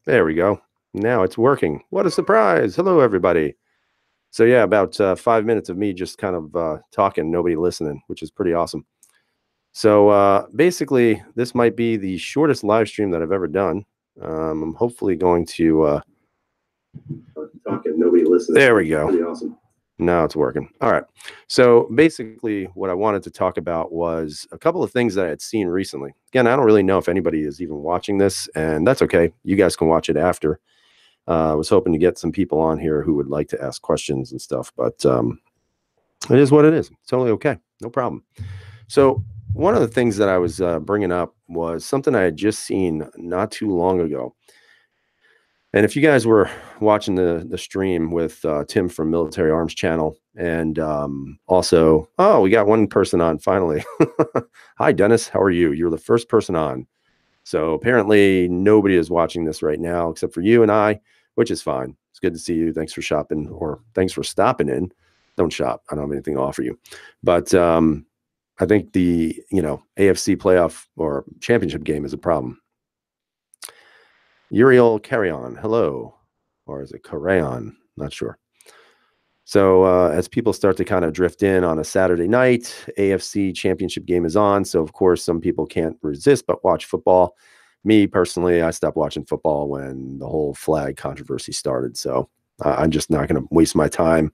There we go. Now it's working. What a surprise. Hello, everybody. So, yeah, about 5 minutes of me just kind of talking, nobody listening, which is pretty awesome. So, basically, this might be the shortest live stream that I've ever done. I'm hopefully going to. Talking, nobody listening. There we go. Pretty awesome. Now it's working. All right. So basically, what I wanted to talk about was a couple of things that I had seen recently. Again, I don't really know if anybody is even watching this, and that's okay. You guys can watch it after. I was hoping to get some people on here who would like to ask questions and stuff, but it is what it is. It's totally okay. No problem. So one of the things that I was bringing up was something I had just seen not too long ago. And if you guys were watching the stream with Tim from Military Arms channel, and also, oh, we got one person on finally. Hi, Dennis. How are you? You're the first person on. So apparently nobody is watching this right now except for you and I, which is fine. It's good to see you. Thanks for shopping, or thanks for stopping in. Don't shop. I don't have anything to offer you. But I think the AFC playoff or championship game is a problem. Uriel Carry On, hello. Or is it Carayon? Not sure. So as people start to kind of drift in on a Saturday night, AFC championship game is on. So, of course, some people can't resist but watch football. Me, personally, I stopped watching football when the whole flag controversy started. So I'm just not going to waste my time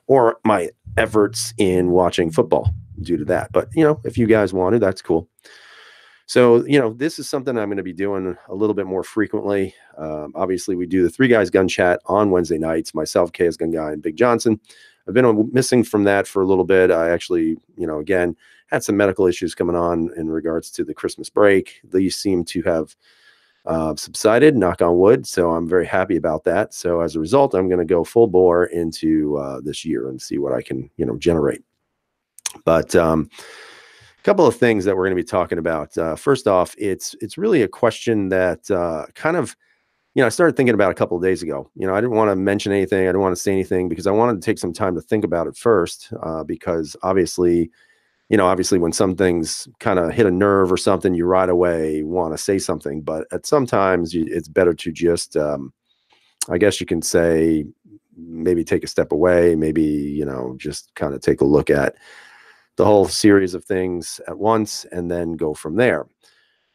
or my efforts in watching football due to that. But, if you guys want to, that's cool. So, this is something I'm going to be doing a little bit more frequently. Obviously, we do the Three Guys Gun Chat on Wednesday nights, myself, Chaos Gun Guy, and Big Johnson. I've been missing from that for a little bit. I actually, again, had some medical issues coming on in regards to the Christmas break. These seem to have subsided, knock on wood. So I'm very happy about that. So as a result, I'm going to go full bore into this year and see what I can, generate. But couple of things that we're going to be talking about. First off, it's really a question that kind of, I started thinking about a couple of days ago. I didn't want to mention anything. I didn't want to say anything because I wanted to take some time to think about it first. Because obviously when some things kind of hit a nerve or something, you right away want to say something. But at sometimes it's better to just, I guess you can say, maybe take a step away, maybe, just kind of take a look at the whole series of things at once and then go from there.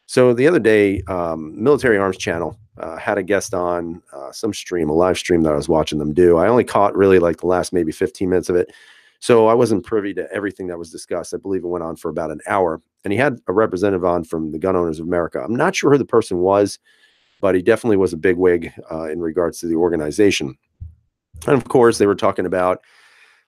So the other day, Military Arms channel had a guest on some stream, a live stream that I was watching them do. I only caught really like the last maybe 15 minutes of it. So I wasn't privy to everything that was discussed. I believe it went on for about an hour, and he had a representative on from the Gun Owners of America. I'm not sure who the person was, but he definitely was a bigwig in regards to the organization. And of course, they were talking about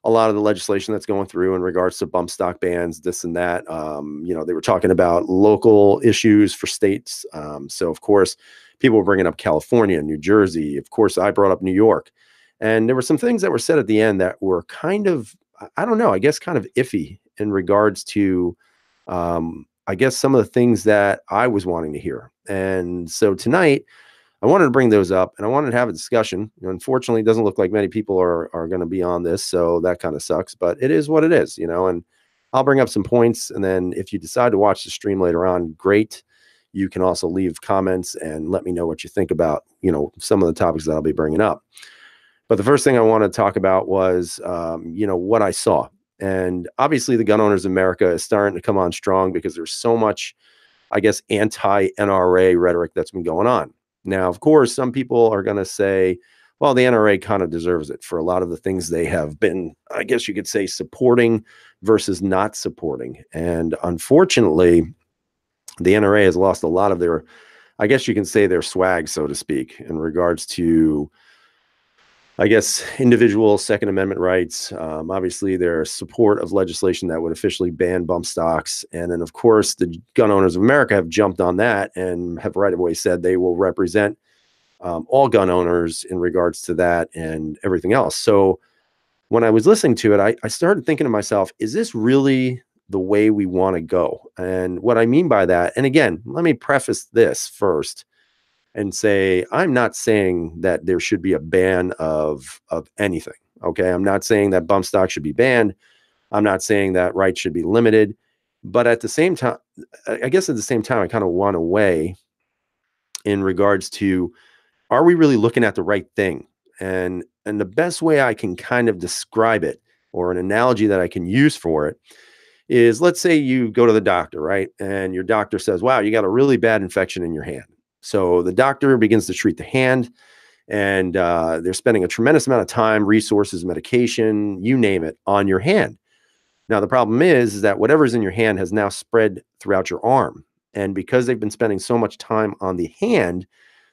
a lot of the legislation that's going through in regards to bump stock bans, this and that. They were talking about local issues for states. So, of course, people were bringing up California, New Jersey. Of course, I brought up New York. And there were some things that were said at the end that were kind of, I don't know, I guess kind of iffy in regards to, I guess, some of the things that I was wanting to hear. And so tonight, I wanted to bring those up and I wanted to have a discussion. Unfortunately, it doesn't look like many people are going to be on this. So that kind of sucks, but it is what it is, and I'll bring up some points. And then if you decide to watch the stream later on, great. You can also leave comments and let me know what you think about, some of the topics that I'll be bringing up. But the first thing I want to talk about was, what I saw. And obviously the Gun Owners of America is starting to come on strong because there's so much, I guess, anti-NRA rhetoric that's been going on. Now, of course, some people are going to say, well, the NRA kind of deserves it for a lot of the things they have been, I guess you could say, supporting versus not supporting. And unfortunately, the NRA has lost a lot of their, I guess you can say, their swag, so to speak, in regards to, I guess, individual Second Amendment rights. Obviously, their support of legislation that would officially ban bump stocks. And then, of course, the Gun Owners of America have jumped on that and have right away said they will represent all gun owners in regards to that and everything else. So when I was listening to it, I started thinking to myself, is this really the way we want to go? And what I mean by that, and again, let me preface this first and say, I'm not saying that there should be a ban of anything. Okay. I'm not saying that bump stock should be banned. I'm not saying that rights should be limited. But at the same time, I guess at the same time, I kind of want to weigh in regards to Are we really looking at the right thing? And the best way I can kind of describe it, or an analogy that I can use for it, is, let's say you go to the doctor, right? And your doctor says, wow, you got a really bad infection in your hand. So the doctor begins to treat the hand, and they're spending a tremendous amount of time, resources, medication, you name it, on your hand. Now, the problem is that whatever's in your hand has now spread throughout your arm. And because they've been spending so much time on the hand,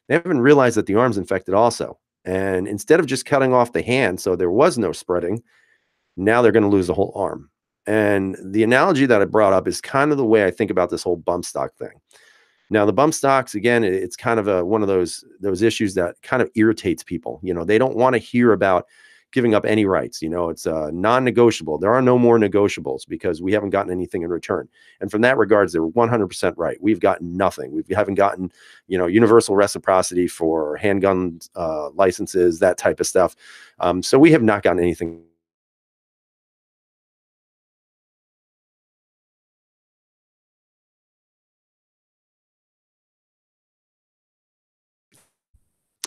they haven't realized that the arm's infected also. And instead of just cutting off the hand so there was no spreading, now they're going to lose the whole arm. And the analogy that I brought up is kind of the way I think about this whole bump stock thing. Now, the bump stocks, again, it's kind of one of those issues that kind of irritates people. They don't want to hear about giving up any rights. It's non-negotiable. There are no more negotiables because we haven't gotten anything in return. And from that regards, they're 100% right. We've gotten nothing. We haven't gotten, universal reciprocity for handgun licenses, that type of stuff. So we have not gotten anything.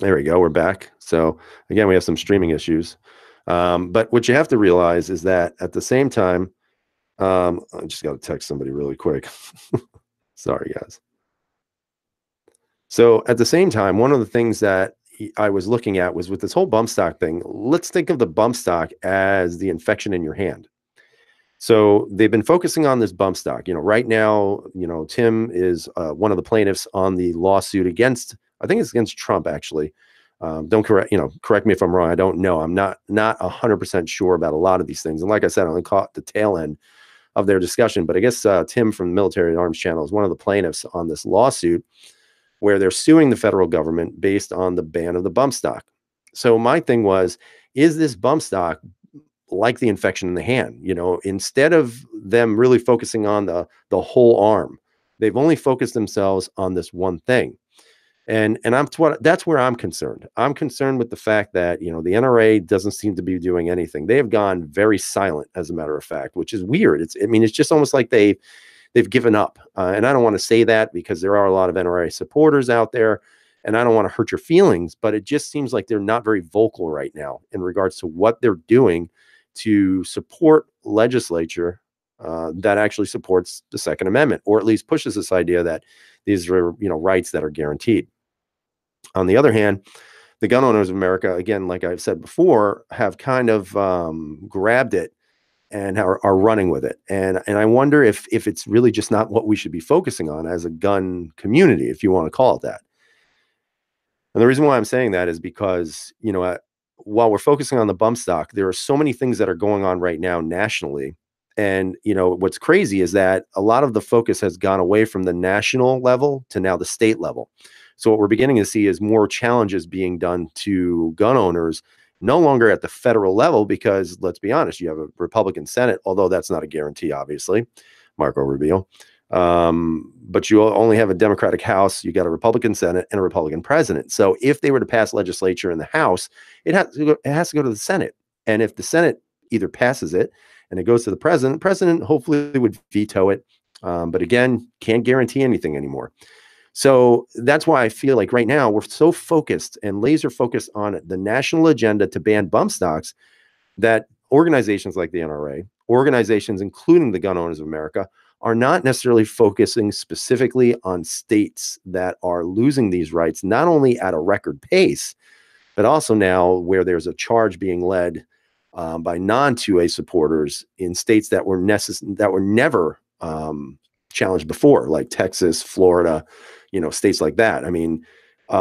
There we go. We're back. So again, we have some streaming issues. But what you have to realize is that at the same time, I just got to text somebody really quick. Sorry, guys. So at the same time, one of the things that I was looking at was with this whole bump stock thing. Let's think of the bump stock as the infection in your hand. So they've been focusing on this bump stock. Right now, Tim is one of the plaintiffs on the lawsuit against, I think it's against Trump, actually. Don't correct me if I'm wrong. I don't know. I'm not 100% sure about a lot of these things. And like I said, I only caught the tail end of their discussion. But I guess Tim from the Military Arms Channel is one of the plaintiffs on this lawsuit where they're suing the federal government based on the ban of the bump stock. So my thing was, is this bump stock like the infection in the hand? Instead of them really focusing on the whole arm, they've only focused themselves on this one thing. And that's where I'm concerned. I'm concerned with the fact that, the NRA doesn't seem to be doing anything. They have gone very silent, as a matter of fact, which is weird. It's just almost like they've given up. And I don't want to say that because there are a lot of NRA supporters out there, and I don't want to hurt your feelings, but it just seems like they're not very vocal right now in regards to what they're doing to support legislature that actually supports the Second Amendment, or at least pushes this idea that these are, rights that are guaranteed. On the other hand, the gun owners of America, again, like I've said before, have kind of grabbed it and are running with it. And I wonder if it's really just not what we should be focusing on as a gun community, if you want to call it that. And the reason why I'm saying that is because, while we're focusing on the bump stock, there are so many things that are going on right now nationally. And, what's crazy is that a lot of the focus has gone away from the national level to now the state level. So what we're beginning to see is more challenges being done to gun owners, no longer at the federal level, because let's be honest, you have a Republican Senate, although that's not a guarantee, obviously, Marco Rubio. But you only have a Democratic House, you got a Republican Senate and a Republican president. So if they were to pass legislature in the House, it has to go to the Senate. And if the Senate either passes it and it goes to the president hopefully would veto it. But again, can't guarantee anything anymore. So that's why I feel like right now we're so focused and laser focused on the national agenda to ban bump stocks that organizations like the NRA, organizations including the Gun Owners of America, are not necessarily focusing specifically on states that are losing these rights, not only at a record pace, but also now where there's a charge being led by non-2A supporters in states that were never challenged before, like Texas, Florida, states like that. I mean,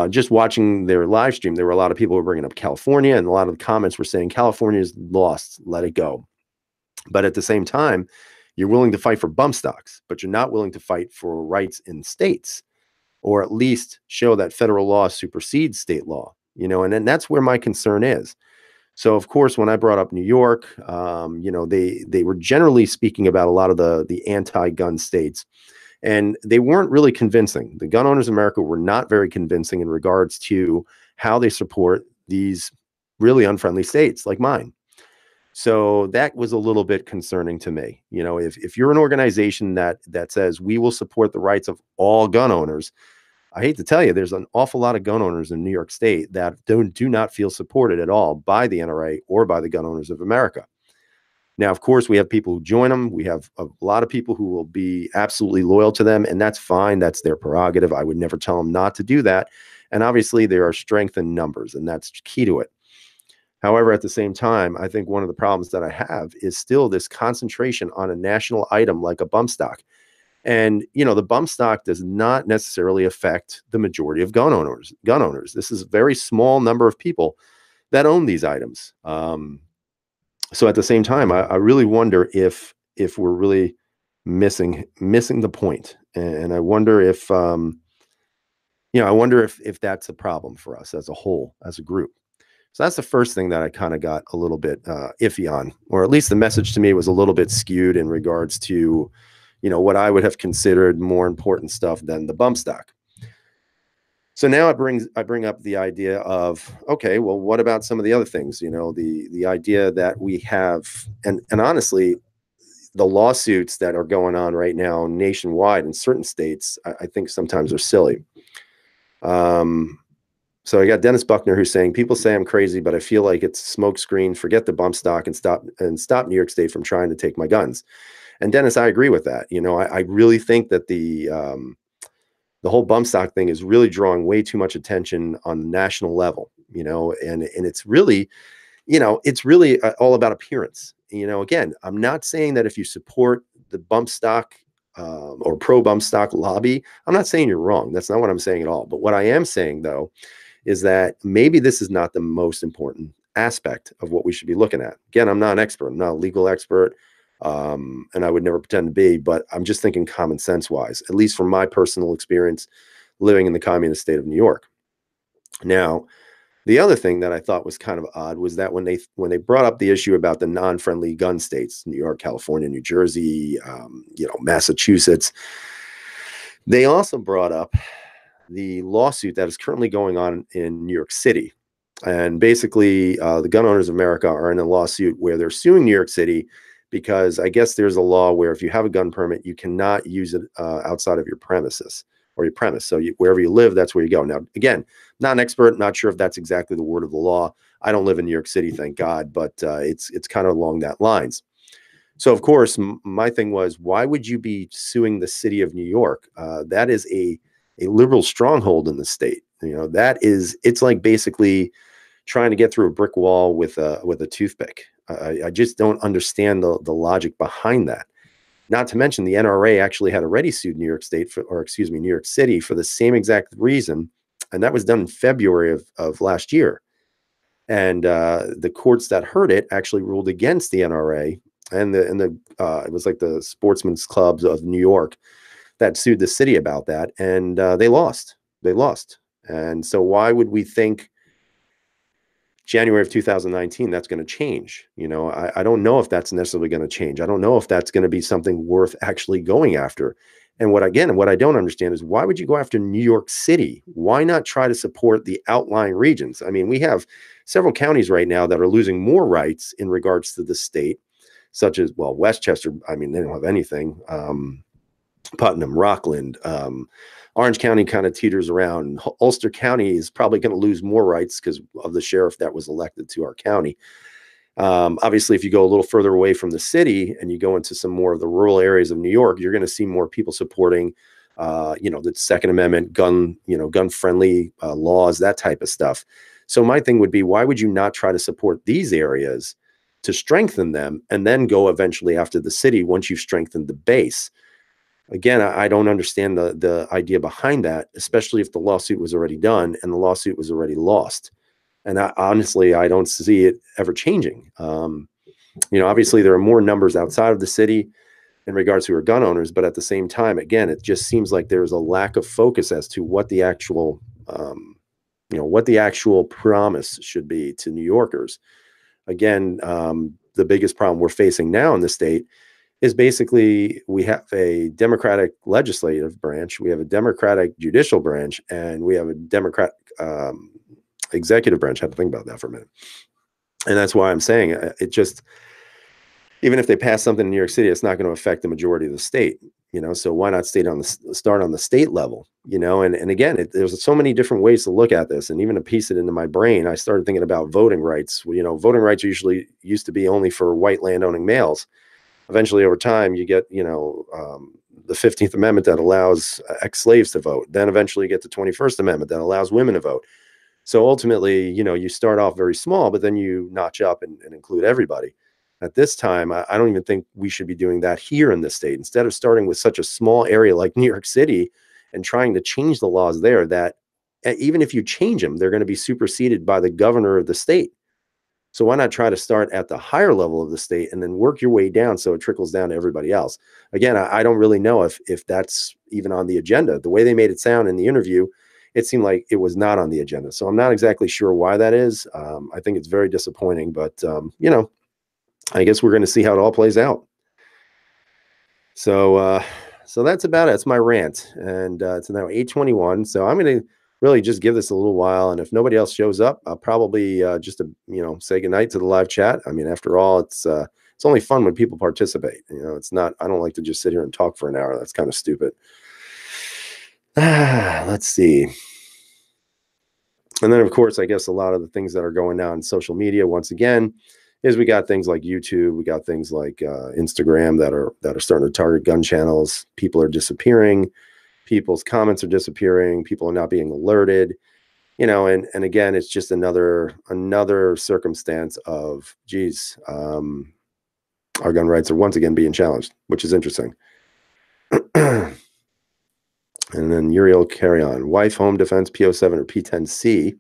just watching their live stream, there were a lot of people who were bringing up California, and a lot of the comments were saying California's lost, let it go. But at the same time, you're willing to fight for bump stocks, but you're not willing to fight for rights in states, or at least show that federal law supersedes state law, and then that's where my concern is. So, of course, when I brought up New York, they were generally speaking about a lot of the anti-gun states, and they weren't really convincing. The Gun Owners of America were not very convincing in regards to how they support these really unfriendly states like mine. So that was a little bit concerning to me. If you're an organization that says we will support the rights of all gun owners, I hate to tell you, there's an awful lot of gun owners in New York State that do not feel supported at all by the NRA or by the Gun Owners of America. Now, of course, we have people who join them. We have a lot of people who will be absolutely loyal to them, and that's fine. That's their prerogative. I would never tell them not to do that. And obviously, there are strength in numbers, and that's key to it. However, at the same time, I think one of the problems that I have is still this concentration on a national item like a bump stock. And, the bump stock does not necessarily affect the majority of gun owners. This is a very small number of people that own these items. So at the same time, I really wonder if we're really missing the point. And I wonder if, if that's a problem for us as a whole, as a group. So that's the first thing that I kind of got a little bit iffy on, or at least the message to me was a little bit skewed in regards to, what I would have considered more important stuff than the bump stock. So now I bring up the idea of, okay, well, what about some of the other things? The idea that we have, and honestly, the lawsuits that are going on right now nationwide in certain states, I think sometimes are silly. So I got Dennis Buckner who's saying, people say I'm crazy, but I feel like it's a smokescreen. Forget the bump stock and stop New York State from trying to take my guns. And Dennis, I agree with that. I really think that the whole bump stock thing is really drawing way too much attention on the national level, and it's really, all about appearance. Again, I'm not saying that if you support the bump stock or pro bump stock lobby, I'm not saying you're wrong. That's not what I'm saying at all. But what I am saying, though, is that maybe this is not the most important aspect of what we should be looking at. Again, I'm not an expert. I'm not a legal expert. And I would never pretend to be, but I'm just thinking common sense wise, at least from my personal experience living in the communist state of New York. Now, the other thing that I thought was kind of odd was that when they brought up the issue about the non-friendly gun states, New York, California, New Jersey, Massachusetts, they also brought up the lawsuit that is currently going on in New York City. And basically, the Gun Owners of America are in a lawsuit where they're suing New York City because I guess there's a law where if you have a gun permit, you cannot use it outside of your premises or your premise. So wherever you live, that's where you go. Now, again, not an expert, not sure if that's exactly the word of the law. I don't live in New York City, thank God, but it's kind of along that lines. So, of course, my thing was, why would you be suing the city of New York? That is a liberal stronghold in the state. It's like basically trying to get through a brick wall with a toothpick. I just don't understand the logic behind that. Not to mention the NRA actually had already sued New York City for the same exact reason. And that was done in February of last year. And the courts that heard it actually ruled against the NRA and it was like the Sportsmen's Clubs of New York that sued the city about that. And they lost. And so why would we think January of 2019, that's going to change? I don't know if that's necessarily going to change. I don't know if that's going to be something worth actually going after. And what I don't understand is, why would you go after New York City? Why not try to support the outlying regions? I mean, we have several counties right now that are losing more rights in regards to the state, such as, well, Westchester. I mean, they don't have anything. Putnam, Rockland, Orange County kind of teeters around. Ulster County is probably going to lose more rights because of the sheriff that was elected to our county. Obviously, if you go a little further away from the city and you go into some more of the rural areas of New York, you're going to see more people supporting, the Second Amendment, gun-friendly laws, that type of stuff. So my thing would be, why would you not try to support these areas to strengthen them and then go eventually after the city once you've strengthened the base? Again, I don't understand the idea behind that, especially if the lawsuit was already done and the lawsuit was already lost. And honestly, I don't see it ever changing. Obviously, there are more numbers outside of the city in regards to our gun owners, but at the same time, again, it just seems like there's a lack of focus as to what the actual, promise should be to New Yorkers. Again, the biggest problem we're facing now in the state is basically we have a Democratic legislative branch, we have a Democratic judicial branch, and we have a Democratic executive branch. I had to think about that for a minute. And that's why I'm saying it just, even if they pass something in New York City, it's not going to affect the majority of the state. so why not start on the state level, and again, there's so many different ways to look at this. And even to piece it into my brain, I started thinking about voting rights. Voting rights usually used to be only for white landowning males. Eventually, over time, you get, the 15th Amendment that allows ex-slaves to vote. Then eventually you get the 21st Amendment that allows women to vote. So ultimately, you start off very small, but then you notch up and include everybody. At this time, I don't even think we should be doing that here in this state. Instead of starting with such a small area like New York City and trying to change the laws there, that even if you change them, they're going to be superseded by the governor of the state. So why not try to start at the higher level of the state and then work your way down so it trickles down to everybody else? Again, I don't really know if that's even on the agenda. The way they made it sound in the interview, it seemed like it was not on the agenda. So I'm not exactly sure why that is. I think it's very disappointing, but I guess we're going to see how it all plays out. So that's about it. That's my rant, and it's now 8:21. So I'm going to really just give this a little while, and if nobody else shows up, I'll probably just say goodnight to the live chat. I mean, after all, it's only fun when people participate. It's not. I don't like to just sit here and talk for an hour. That's kind of stupid. Let's see. And then, of course, I guess a lot of the things that are going on in social media, once again, is we got things like YouTube, we got things like Instagram that are starting to target gun channels. People are disappearing. People's comments are disappearing. People are not being alerted. And again, it's just another circumstance of, geez, our gun rights are once again being challenged, which is interesting. And then Uriel carry on. Wife, home defense, PO7 or P10C.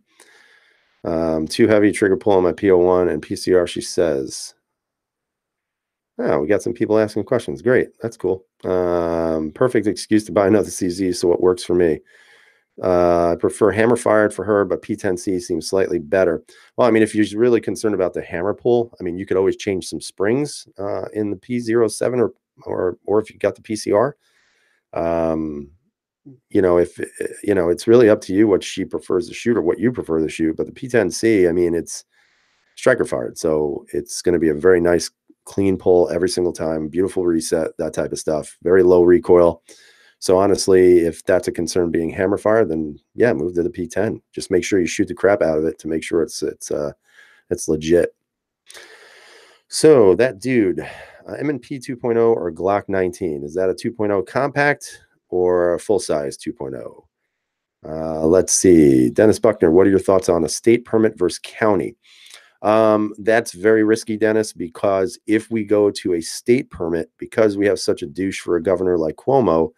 Too heavy trigger pull on my PO1 and PCR, she says. Oh, we got some people asking questions. Great. That's cool. Perfect excuse to buy another CZ, so it works for me. I prefer hammer fired for her, but P10C seems slightly better. Well, I mean, if you're really concerned about the hammer pull, I mean, you could always change some springs in the P07 or if you got the PCR. If it's really up to you what she prefers to shoot or what you prefer to shoot. But the P10C, I mean, it's striker fired, so it's going to be a very nice, clean pull every single time. Beautiful reset, that type of stuff. Very low recoil. So honestly, if that's a concern being hammer fired, then yeah, move to the P10. Just make sure you shoot the crap out of it to make sure it's legit. So that dude, M&P 2.0 or Glock 19, is that a 2.0 compact or a full size 2.0? Let's see. Dennis Buckner, what are your thoughts on a state permit versus county? That's very risky, Dennis, because if we go to a state permit, because we have such a douche for a governor like Cuomo,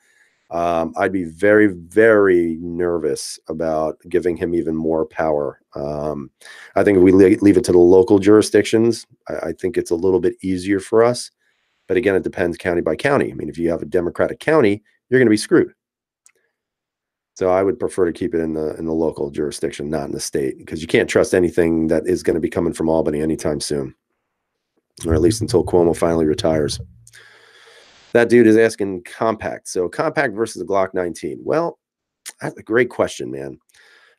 I'd be very, very nervous about giving him even more power. I think if we leave it to the local jurisdictions, I think it's a little bit easier for us. But again, it depends county by county. I mean, if you have a Democratic county, you're going to be screwed. So I would prefer to keep it in the local jurisdiction, not in the state, because you can't trust anything that is going to be coming from Albany anytime soon, or at least until Cuomo finally retires. That dude is asking compact. So compact versus a Glock 19. Well, that's a great question, man.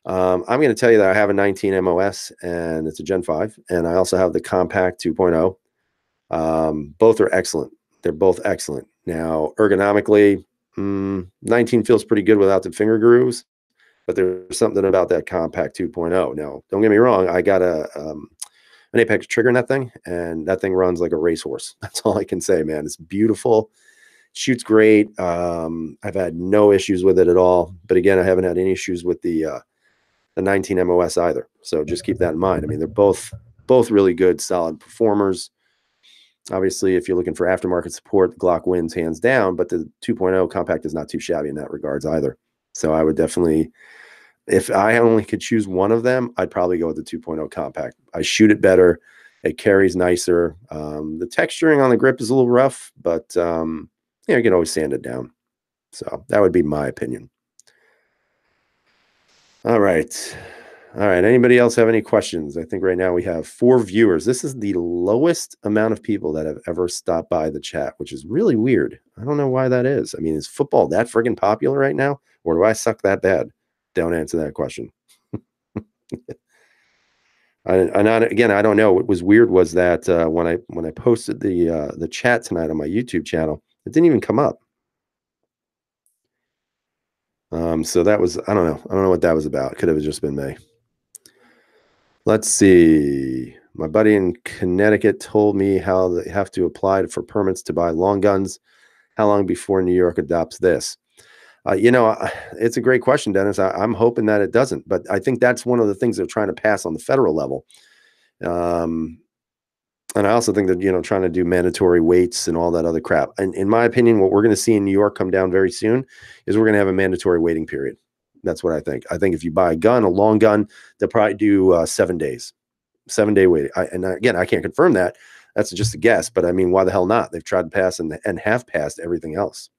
I'm going to tell you that I have a 19 MOS and it's a Gen 5, and I also have the compact 2.0. Both are excellent. They're both excellent. Now, ergonomically, 19 feels pretty good without the finger grooves, but there's something about that compact 2.0. Now, don't get me wrong. I got an Apex trigger in that thing, and that thing runs like a racehorse. That's all I can say, man. It's beautiful. Shoots great. I've had no issues with it at all. But again, I haven't had any issues with the 19 MOS either. So just keep that in mind. I mean, they're both really good, solid performers. Obviously, if you're looking for aftermarket support, the Glock wins hands down, but the 2.0 compact is not too shabby in that regards either. So I would definitely, if I only could choose one of them, I'd probably go with the 2.0 compact. I shoot it better. It carries nicer. The texturing on the grip is a little rough, but you can always sand it down. So that would be my opinion. All right. Anybody else have any questions? I think right now we have 4 viewers. This is the lowest amount of people that have ever stopped by the chat, which is really weird. I don't know why that is. I mean, is football that friggin' popular right now? Or do I suck that bad? Don't answer that question. Again, I don't know. What was weird was that when I posted the chat tonight on my YouTube channel, it didn't even come up. So that was, I don't know. I don't know what that was about. Could have just been me. Let's see. My buddy in Connecticut told me how they have to apply for permits to buy long guns. How long before New York adopts this? It's a great question, Dennis. I'm hoping that it doesn't, but I think that's one of the things they're trying to pass on the federal level. And I also think that, trying to do mandatory weights and all that other crap. And in my opinion, what we're going to see in New York come down very soon is we're going to have a mandatory waiting period. That's what I think. I think if you buy a gun, a long gun, they'll probably do 7 days, 7-day wait. Again, I can't confirm that. That's just a guess. But I mean, why the hell not? They've tried to pass and have passed everything else.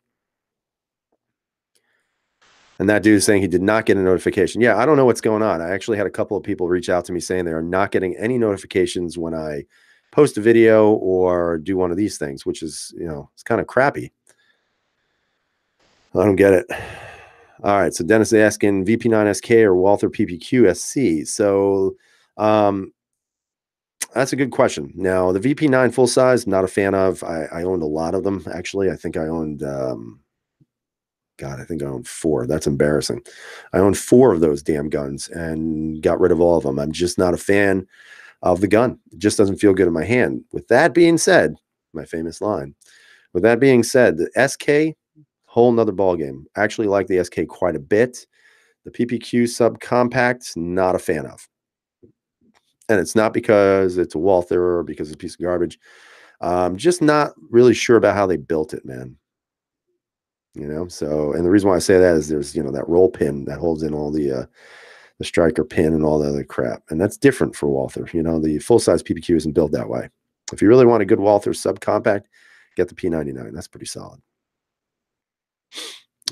And that dude is saying he did not get a notification. Yeah, I don't know what's going on. I actually had a couple of people reach out to me saying they are not getting any notifications when I post a video or do one of these things, which is, it's kind of crappy. I don't get it. All right. So Dennis is asking VP9SK or Walther PPQ-SC. So that's a good question. Now, the VP9 full size, not a fan of. I owned a lot of them, actually. I think I owned... I think I owned 4. That's embarrassing. I owned 4 of those damn guns and got rid of all of them. I'm just not a fan of the gun. It just doesn't feel good in my hand. With that being said, my famous line, with that being said, the SK, whole nother ballgame. I actually like the SK quite a bit. The PPQ subcompact, not a fan of. And it's not because it's a Walther or because it's a piece of garbage. Just not really sure about how they built it, man. So, and the reason why I say that is there's, that roll pin that holds in all the striker pin and all the other crap. And that's different for Walther. The full-size PPQ isn't built that way. If you really want a good Walther subcompact, get the P99. That's pretty solid.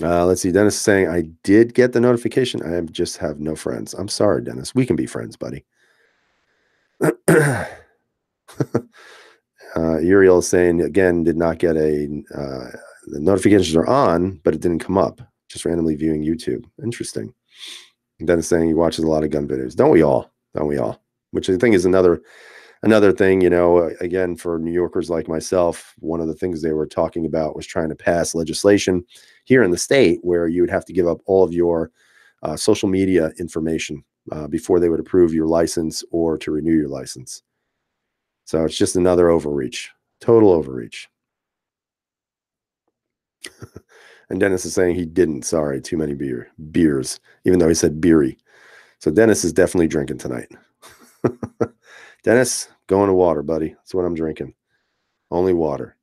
Let's see. Dennis is saying, I did get the notification. I just have no friends. I'm sorry, Dennis. We can be friends, buddy. Uriel is saying, again, did not get the notifications are on, but it didn't come up. Just randomly viewing YouTube. Interesting. And Dennis saying he watches a lot of gun videos. Don't we all? Don't we all? Which I think is another thing, again, for New Yorkers like myself, one of the things they were talking about was trying to pass legislation here in the state where you would have to give up all of your social media information before they would approve your license or to renew your license. So it's just another overreach, total overreach. And Dennis is saying he didn't. Sorry, too many beers, even though he said beery. So Dennis is definitely drinking tonight. Dennis, going to water, buddy. That's what I'm drinking. Only water.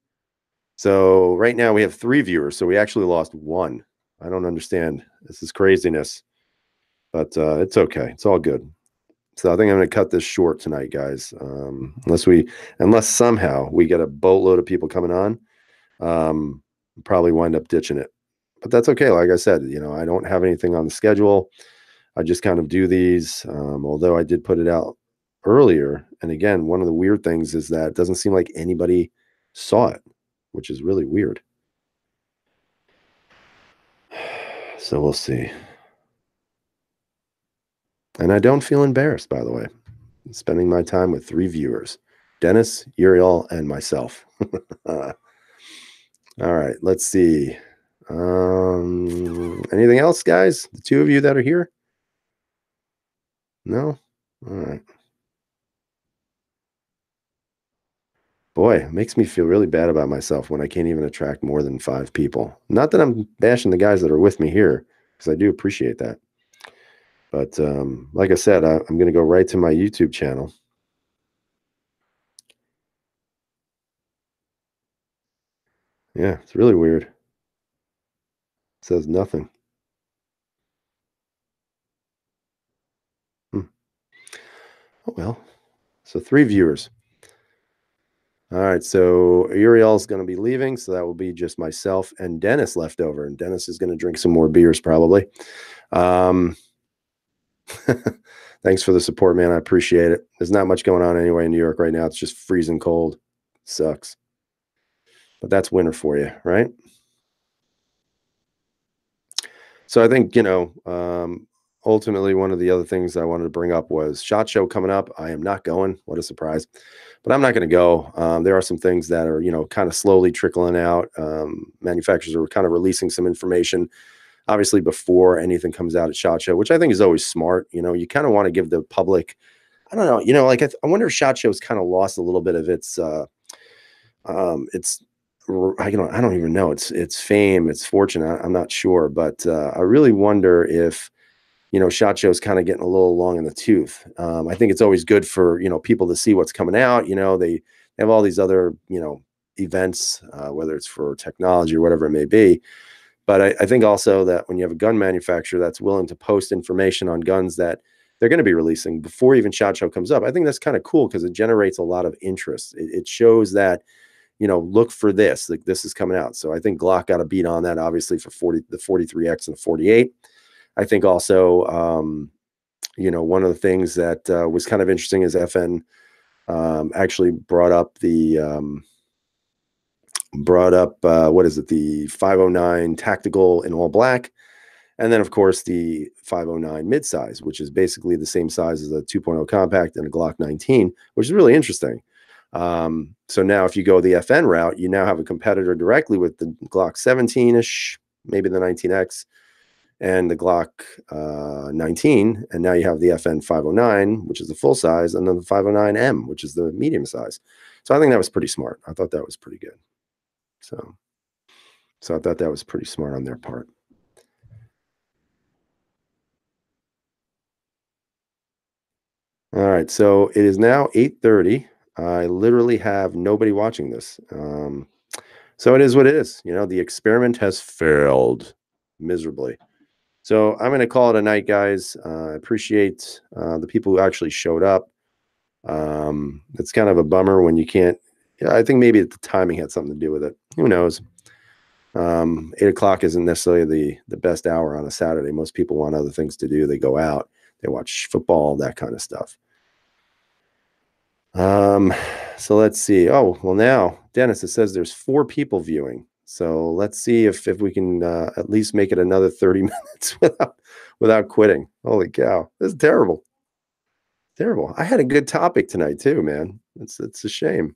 So right now we have 3 viewers. So we actually lost 1. I don't understand. This is craziness. But it's okay. It's all good. So I think I'm going to cut this short tonight, guys. Unless somehow we get a boatload of people coming on, probably wind up ditching it. But that's okay. Like I said, I don't have anything on the schedule. I just kind of do these, although I did put it out earlier. And again, one of the weird things is that it doesn't seem like anybody saw it, which is really weird. So we'll see. And I don't feel embarrassed, by the way. I'm spending my time with 3 viewers, Dennis, Uriel, and myself. All right, let's see. Anything else, guys? The 2 of you that are here? No? All right. Boy, it makes me feel really bad about myself when I can't even attract more than 5 people. Not that I'm bashing the guys that are with me here, because I do appreciate that. But like I said, I'm going to go right to my YouTube channel. Yeah, it's really weird. It says nothing. Oh, well. So 3 viewers. All right, so Uriel's going to be leaving, so that will be just myself and Dennis left over, and Dennis is going to drink some more beers probably. Thanks for the support, man. I appreciate it. There's not much going on anyway in New York right now. It's just freezing cold. Sucks. But that's winter for you, right? So I think, ultimately one of the other things I wanted to bring up was SHOT Show coming up. I am not going. What a surprise. But I'm not going to go. There are some things that are, kind of slowly trickling out. Manufacturers are kind of releasing some information obviously before anything comes out at SHOT Show, which I think is always smart. You kind of want to give the public, I don't know, like I wonder if SHOT Show's kind of lost a little bit of its I don't even know, it's fame, it's fortune. I'm not sure, but I really wonder if SHOT Show's kind of getting a little long in the tooth. I think it's always good for people to see what's coming out. They have all these other events, whether it's for technology or whatever it may be. But I think also that when you have a gun manufacturer that's willing to post information on guns that they're going to be releasing before even SHOT Show comes up, I think that's kind of cool because it generates a lot of interest. It shows that, look for this, like this is coming out. So I think Glock got a beat on that, obviously, for the 43X and the 48. I think also, one of the things that was kind of interesting is FN actually brought up what is it, the 509 tactical in all black, and then of course the 509 midsize, which is basically the same size as a 2.0 compact and a Glock 19, which is really interesting. So now if you go the FN route, you now have a competitor directly with the Glock 17-ish, maybe the 19X, and the Glock 19, and now you have the FN 509, which is the full size, and then the 509M, which is the medium size. So I think that was pretty smart. I thought that was pretty good. So I thought that was pretty smart on their part. All right, so it is now 8:30. I literally have nobody watching this. So it is what it is. The experiment has failed miserably. So I'm going to call it a night, guys. I appreciate the people who actually showed up. It's kind of a bummer when you can't. I think maybe the timing had something to do with it. Who knows? 8 o'clock isn't necessarily the best hour on a Saturday. Most people want other things to do. They go out, they watch football, that kind of stuff. So let's see. Oh, well, now, Dennis, it says there's 4 people viewing. So let's see if we can at least make it another 30 minutes without quitting. Holy cow. This is terrible. Terrible. I had a good topic tonight too, man. It's a shame.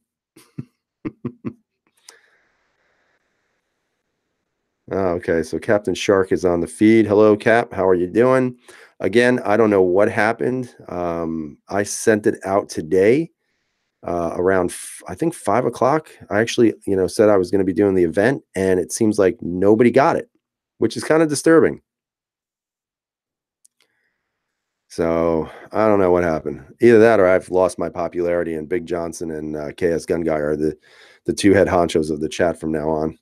Oh, okay, so Captain Shark is on the feed. Hello, Cap. How are you doing? Again, I don't know what happened. I sent it out today around, I think, 5 o'clock. I actually, said I was going to be doing the event, and it seems like nobody got it, which is kind of disturbing. So I don't know what happened. Either that or I've lost my popularity, and Big Johnson and KS Gun Guy are the 2 head honchos of the chat from now on.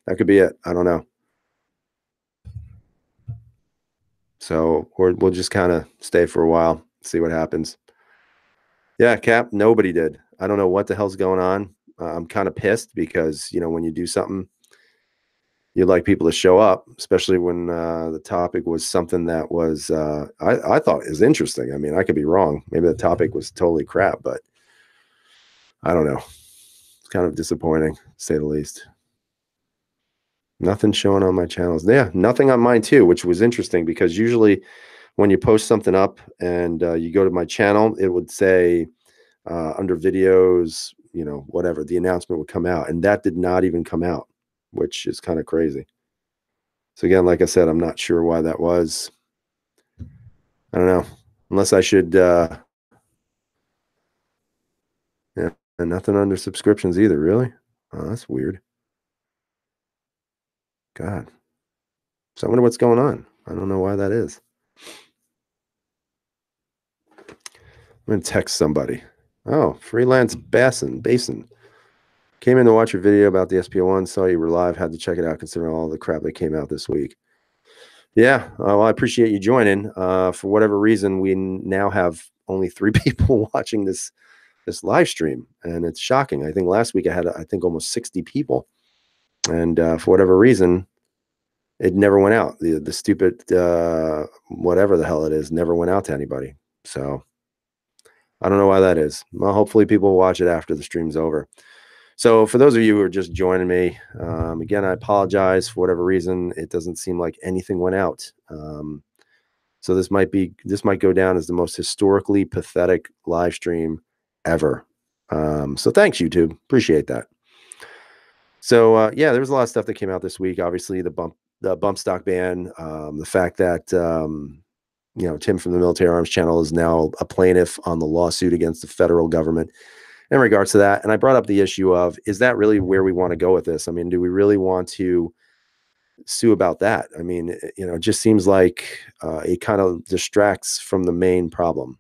That could be it. I don't know. So we'll just kind of stay for a while, see what happens. Yeah, Cap, nobody did. I don't know what the hell's going on. I'm kind of pissed because, when you do something, you'd like people to show up, especially when the topic was something that was, I thought is interesting. I mean, I could be wrong. Maybe the topic was totally crap, but I don't know. It's kind of disappointing, to say the least. Nothing showing on my channels. Yeah, nothing on mine too, which was interesting because usually when you post something up and you go to my channel, it would say under videos, whatever, the announcement would come out, and that did not even come out, which is kind of crazy. So again, like I said, I'm not sure why that was. I don't know, unless I should, yeah, and nothing under subscriptions either, really. Oh, that's weird. God. So I wonder what's going on. I don't know why that is. I'm going to text somebody. Oh, Freelance Basin. Came in to watch your video about the SPO1, saw you were live, had to check it out considering all the crap that came out this week. Yeah, well, I appreciate you joining. For whatever reason, we now have only 3 people watching this live stream, and it's shocking. I think last week I had, almost 60 people, and for whatever reason, it never went out. The stupid whatever the hell it is never went out to anybody. So I don't know why that is. Well, hopefully people will watch it after the stream's over. So for those of you who are just joining me, again, I apologize for whatever reason. It doesn't seem like anything went out. So this might go down as the most historically pathetic live stream ever. So thanks, YouTube. Appreciate that. So yeah, there was a lot of stuff that came out this week. Obviously, the the bump stock ban, the fact that Tim from the Military Arms Channel is now a plaintiff on the lawsuit against the federal government in regards to that. And I brought up the issue of, is that really where we want to go with this? I mean, do we really want to sue about that? I mean, it just seems like it kind of distracts from the main problem.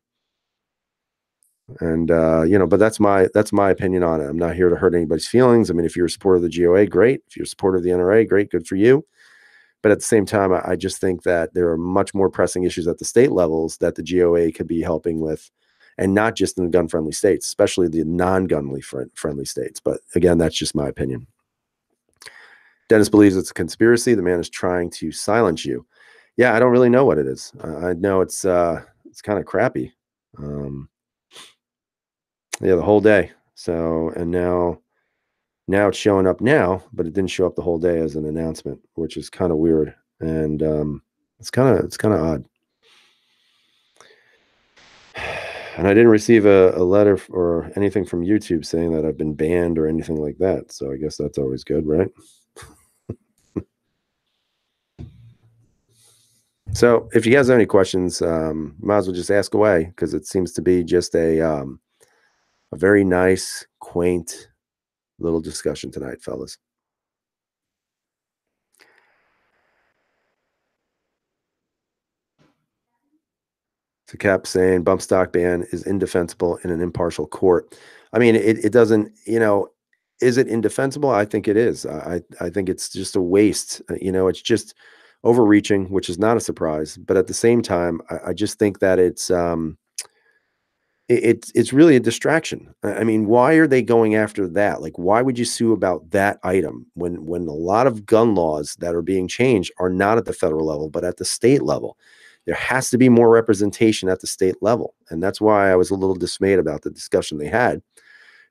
And but that's my opinion on it. I'm not here to hurt anybody's feelings. I mean, if you're a supporter of the GOA, great. If you're a supporter of the NRA, great, good for you. But at the same time, I just think that there are much more pressing issues at the state levels that the GOA could be helping with, and not just in the gun-friendly states, especially the non-gun friendly states. But again, that's just my opinion. Dennis believes it's a conspiracy. The man is trying to silence you. Yeah, I don't really know what it is. I know it's kind of crappy. Yeah, the whole day. So, and now it's showing up now, but it didn't show up the whole day as an announcement, which is kind of weird. And it's kind of odd. And I didn't receive a letter or anything from YouTube saying that I've been banned or anything like that. So I guess that's always good, right? So if you guys have any questions, might as well just ask away, because it seems to be just a very nice, quaint little discussion tonight, fellas. So Cap saying bump stock ban is indefensible in an impartial court. I mean, it doesn't, is it indefensible? I think it is. I think it's just a waste. It's just overreaching, which is not a surprise. But at the same time, I just think that it's really a distraction. I mean, why are they going after that? Like, why would you sue about that item when a lot of gun laws that are being changed are not at the federal level, but at the state level? There has to be more representation at the state level. And that's why I was a little dismayed about the discussion they had.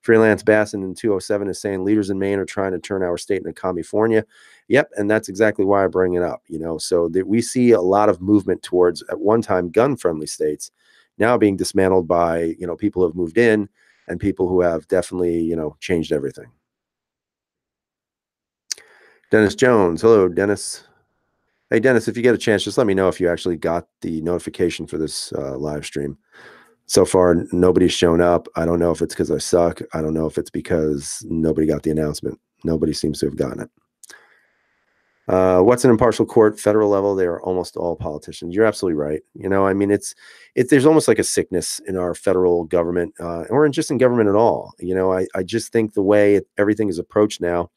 Freelance Basson in 207 is saying leaders in Maine are trying to turn our state into California. Yep. And that's exactly why I bring it up, so that we see a lot of movement towards, at one time, gun-friendly states now being dismantled by, people who have moved in and people who have definitely, changed everything. Dennis Jones. Hello, Dennis. Hey, Dennis, if you get a chance, just let me know if you actually got the notification for this live stream. So far, nobody's shown up. I don't know if it's because I suck. I don't know if it's because nobody got the announcement. Nobody seems to have gotten it. What's an impartial court? Federal level, they are almost all politicians. You're absolutely right. I mean, there's almost like a sickness in our federal government, or just in government at all. I just think the way everything is approached now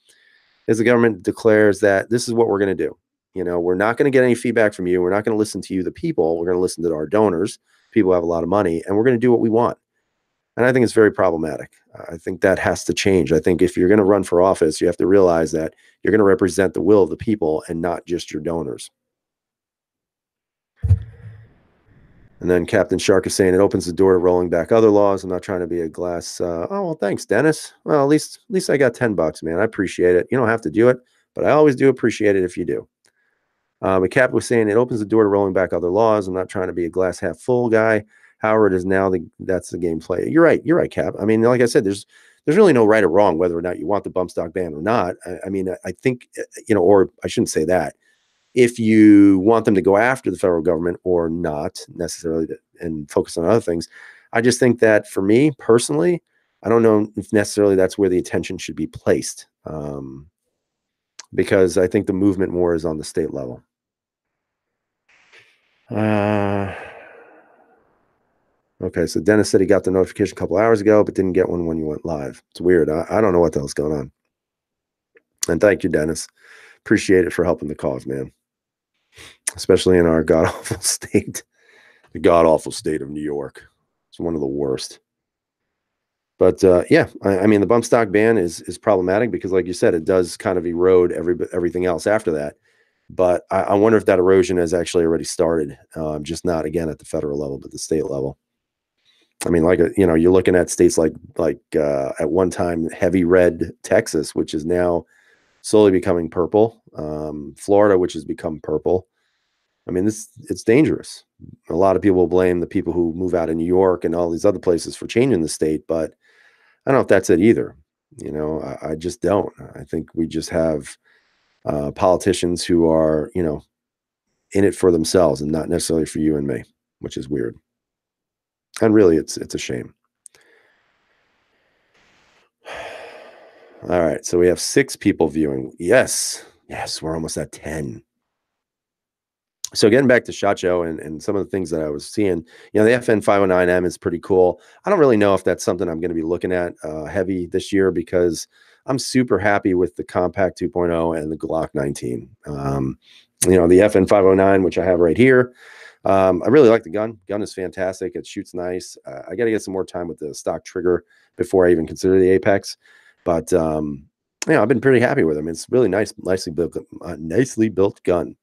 is the government declares that this is what we're going to do. We're not going to get any feedback from you. We're not going to listen to you, the people. We're going to listen to our donors, people who have a lot of money, and we're going to do what we want. And I think it's very problematic. I think that has to change. I think if you're going to run for office, you have to realize that you're going to represent the will of the people and not just your donors. And then Captain Shark is saying it opens the door to rolling back other laws. I'm not trying to be a glass. Oh, well, thanks, Dennis. Well, at least I got $10, man. I appreciate it. You don't have to do it, but I always do appreciate it if you do. But Cap was saying it opens the door to rolling back other laws. I'm not trying to be a glass half full guy. However, it is now that's the gameplay. You're right, Cap. I mean, like I said, there's really no right or wrong whether or not you want the bump stock ban or not. I mean, I think, or I shouldn't say that. If you want them to go after the federal government or not necessarily and focus on other things, I just think that for me personally, I don't know if necessarily that's where the attention should be placed, because I think the movement more is on the state level. Okay, so Dennis said he got the notification a couple hours ago, but didn't get one when you went live. It's weird. I don't know what the hell's going on. And thank you, Dennis. Appreciate it for helping the cause, man. Especially in our god-awful state. The god-awful state of New York. It's one of the worst. But yeah, I mean, the bump stock ban is problematic because, like you said, it does kind of erode everything else after that. But I wonder if that erosion has actually already started, just not, again, at the federal level, but the state level. I mean, you're looking at states like at one time heavy red Texas, which is now slowly becoming purple. Florida, which has become purple. I mean, it's dangerous. A lot of people blame the people who move out of New York and all these other places for changing the state, but I don't know if that's it either. I just don't. I think we just have politicians who are, in it for themselves and not necessarily for you and me, which is weird. And really, it's a shame. All right, so we have 6 people viewing. Yes, we're almost at 10. So getting back to SHOT Show and some of the things that I was seeing, the FN 509M is pretty cool. I don't really know if that's something I'm going to be looking at heavy this year because I'm super happy with the Compact 2.0 and the Glock 19. The FN 509, which I have right here. I really like the gun. Gun is fantastic. It shoots nice. I got to get some more time with the stock trigger before I even consider the Apex. But I've been pretty happy with them. It's really nicely built gun.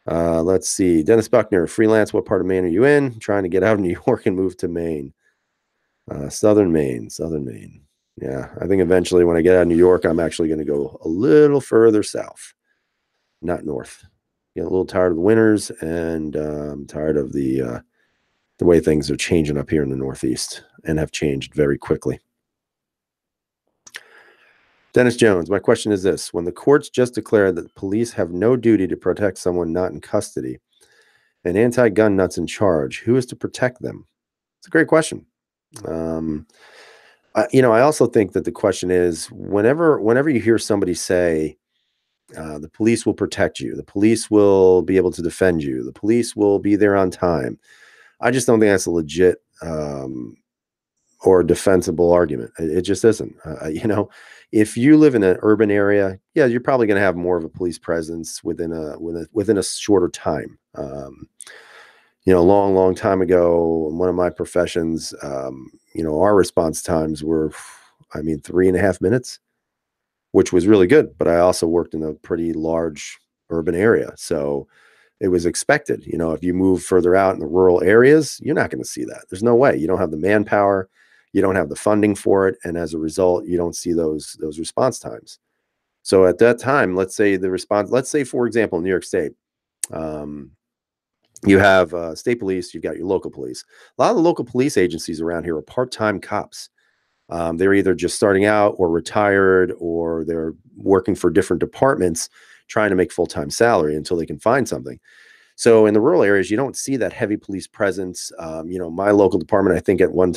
Let's see. Dennis Buckner, freelance. What part of Maine are you in? Trying to get out of New York and move to Maine. Southern Maine. Yeah, I think eventually when I get out of New York, I'm actually going to go a little further south, not north. Get a little tired of the winters, and I'm tired of the way things are changing up here in the Northeast and have changed very quickly. Dennis Jones, my question is this. When the courts just declared that police have no duty to protect someone not in custody, and anti-gun nuts in charge, who is to protect them? It's a great question. I also think that the question is, whenever you hear somebody say, the police will protect you, the police will be able to defend you, the police will be there on time, I just don't think that's a legit or defensible argument. It just isn't. If you live in an urban area, yeah, you're probably going to have more of a police presence within a shorter time. Long time ago, in one of my professions, our response times were, 3.5 minutes, which was really good. But I also worked in a pretty large urban area, so it was expected. If you move further out in the rural areas, you're not going to see that. There's no way. You don't have the manpower. You don't have the funding for it. And as a result, you don't see those response times. So at that time, let's say, for example, in New York State, you have state police, you've got your local police. A lot of the local police agencies around here are part-time cops. They're either just starting out or retired, or they're working for different departments trying to make full-time salary until they can find something. So in the rural areas, you don't see that heavy police presence. My local department, I think at one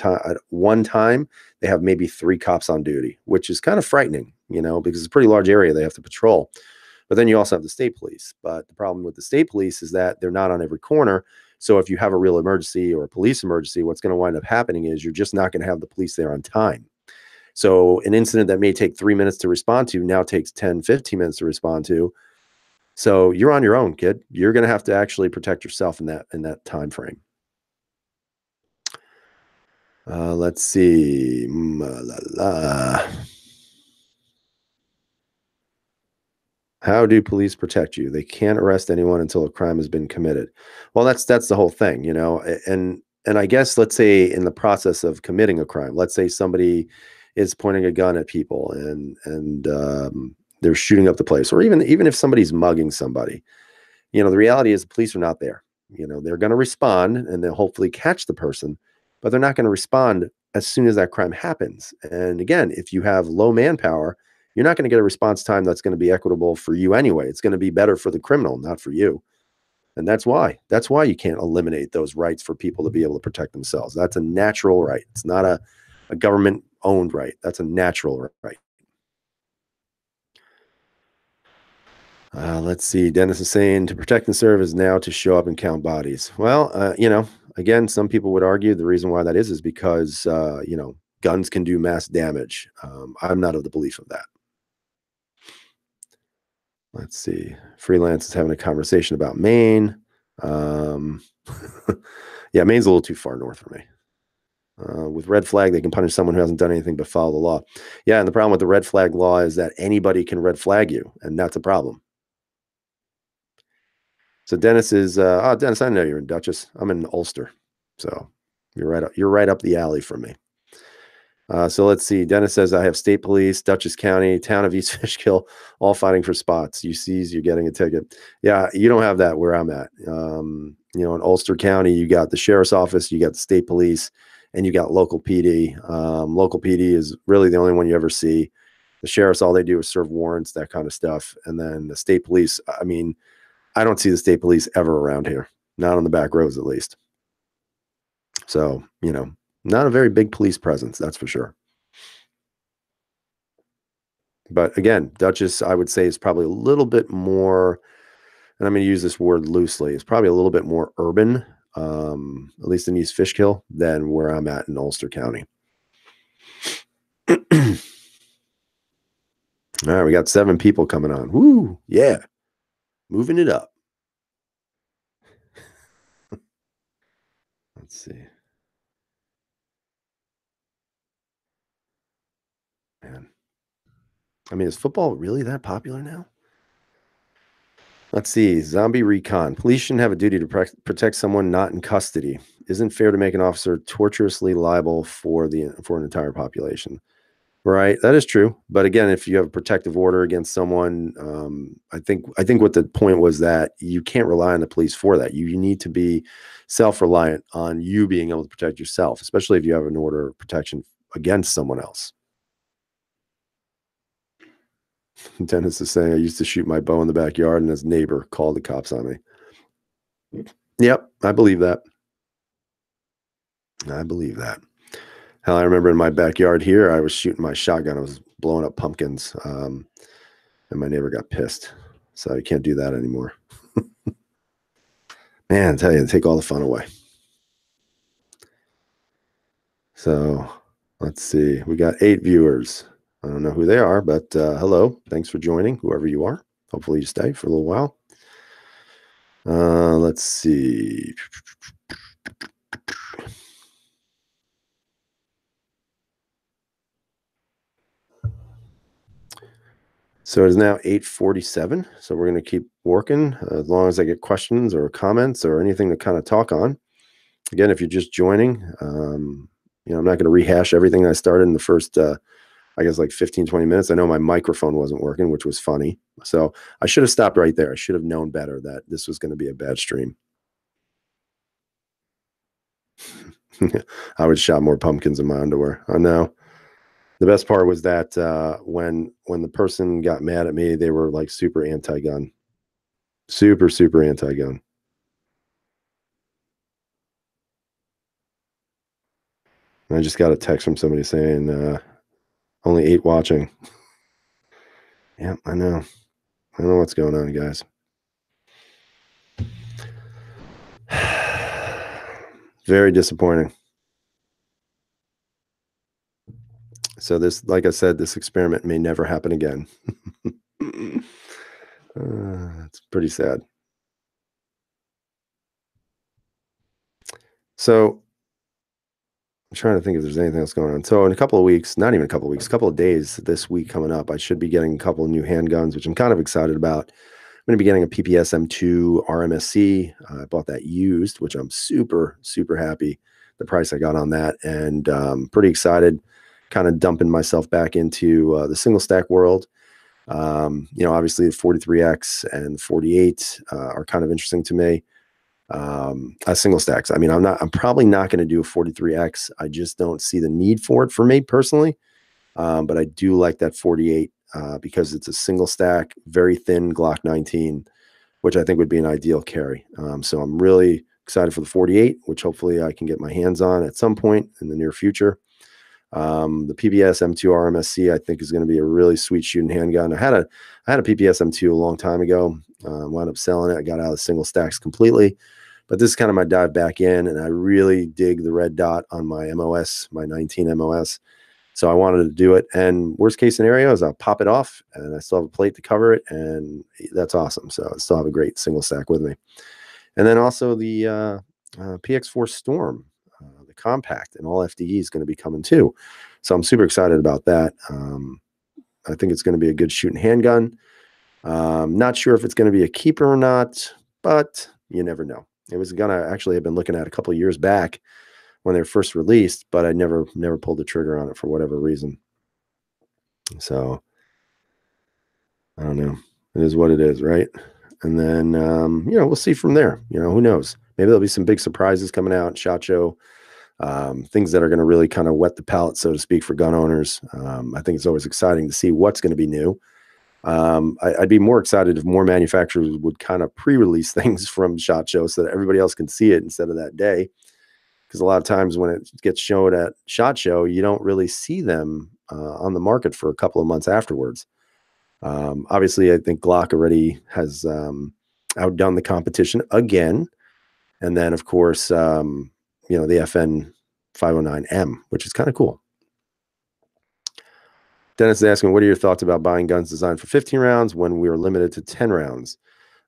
time, they have maybe 3 cops on duty, which is kind of frightening, because it's a pretty large area they have to patrol. But then you also have the state police. But the problem with the state police is that they're not on every corner. So if you have a real emergency or a police emergency, what's going to wind up happening is you're just not going to have the police there on time. So an incident that may take 3 minutes to respond to now takes 10, 15 minutes to respond to. So you're on your own, kid. You're going to have to actually protect yourself in that time frame. Let's see. How do police protect you? They can't arrest anyone until a crime has been committed. Well, that's the whole thing, and I guess, let's say in the process of committing a crime, let's say somebody is pointing a gun at people and they're shooting up the place, or even if somebody's mugging somebody, the reality is the police are not there. They're going to respond and they'll hopefully catch the person, but they're not going to respond as soon as that crime happens. And again, if you have low manpower, you're not going to get a response time that's going to be equitable for you anyway. It's going to be better for the criminal, not for you. And that's why you can't eliminate those rights for people to be able to protect themselves. That's a natural right. It's not a government owned right. That's a natural right. Let's see. Dennis is saying to protect and serve is now to show up and count bodies. Well, again, some people would argue the reason why that is because, guns can do mass damage. I'm not of the belief of that. Let's see. Freelance is having a conversation about Maine. Yeah, Maine's a little too far north for me. With red flag, they can punish someone who hasn't done anything but follow the law. Yeah, and the problem with the red flag law is that anybody can red flag you, and that's a problem. So Dennis is, Dennis, I know you're in Dutchess. I'm in Ulster, so you're right up the alley from me. So let's see. Dennis says, I have state police, Dutchess County, town of East Fishkill, all fighting for spots. You seize, you're getting a ticket. Yeah, you don't have that where I'm at. In Ulster County, you got the sheriff's office, you got the state police, and you got local PD. Local PD is really the only one you ever see. The sheriffs, all they do is serve warrants, that kind of stuff. And then the state police, I mean, I don't see the state police ever around here, not on the back roads at least. So, not a very big police presence, that's for sure. But again, Dutchess, I would say, is probably a little bit more, and I'm going to use this word loosely, it's probably a little bit more urban, at least in East Fishkill, than where I'm at in Ulster County. All right, we got 7 people coming on. Woo, yeah. Moving it up. Let's see. Man. I mean, is football really that popular now? Let's see. Zombie Recon. Police shouldn't have a duty to protect someone not in custody. Isn't fair to make an officer tortuously liable for an entire population. Right, that is true. But again, if you have a protective order against someone, I think what the point was that you can't rely on the police for that. You need to be self-reliant on you being able to protect yourself, especially if you have an order of protection against someone else. Dennis is saying, I used to shoot my bow in the backyard and his neighbor called the cops on me. Yep, I believe that. I believe that. Hell, I remember in my backyard here, I was shooting my shotgun. I was blowing up pumpkins, and my neighbor got pissed. So you can't do that anymore. Man, I tell you, take all the fun away. So let's see. We got 8 viewers. I don't know who they are, but hello. Thanks for joining, whoever you are. Hopefully you stay for a little while. Let's see. So it is now 8:47. So we're going to keep working as long as I get questions or comments or anything to kind of talk on. Again, if you're just joining, I'm not going to rehash everything I started in the first, I guess, like 15, 20 minutes. I know my microphone wasn't working, which was funny. So I should have stopped right there. I should have known better that this was going to be a bad stream. I would shot more pumpkins in my underwear. I know. The best part was that when the person got mad at me, they were like super anti-gun. Super, super anti-gun. I just got a text from somebody saying only 8 watching. Yeah, I know. I don't know what's going on, guys. Very disappointing. So this, like I said, this experiment may never happen again. It's pretty sad. So I'm trying to think if there's anything else going on. So in a couple of weeks, not even a couple of weeks, a couple of days this week coming up, I should be getting a couple of new handguns, which I'm kind of excited about. I'm going to be getting a PPS M2 RMSC. I bought that used, which I'm super, super happy the price I got on that, and pretty excited, kind of dumping myself back into the single stack world. Obviously the 43X and 48 are kind of interesting to me. As single stacks. I mean, I'm probably not going to do a 43X. I just don't see the need for it for me personally. But I do like that 48 because it's a single stack, very thin Glock 19, which I think would be an ideal carry. So I'm really excited for the 48, which hopefully I can get my hands on at some point in the near future. The PPS M2 RMSC I think is going to be a really sweet shooting handgun. I had a PPS M2 a long time ago. Wound up selling it. I got out of the single stacks completely. But this is kind of my dive back in, and I really dig the red dot on my MOS, my 19 MOS. So I wanted to do it. And worst case scenario is I'll pop it off, and I still have a plate to cover it, and that's awesome. So I still have a great single stack with me. And then also the PX4 Storm, the compact, and all FDE is going to be coming too. So I'm super excited about that. I think it's going to be a good shooting handgun. Not sure if it's going to be a keeper or not, but you never know. It was a gun I actually had been looking at a couple of years back when they were first released, but I never pulled the trigger on it for whatever reason. So I don't know. It is what it is, right? And then we'll see from there. Who knows? Maybe there'll be some big surprises coming out. SHOT Show things that are going to really kind of wet the palate, so to speak, for gun owners. I think it's always exciting to see what's going to be new. I'd be more excited if more manufacturers would kind of pre-release things from SHOT Show so that everybody else can see it instead of that day. Because a lot of times when it gets shown at SHOT Show, you don't really see them on the market for a couple of months afterwards. Obviously, I think Glock already has outdone the competition again. And then, of course, the FN 509M, which is kind of cool. Dennis is asking, what are your thoughts about buying guns designed for 15 rounds when we are limited to 10 rounds?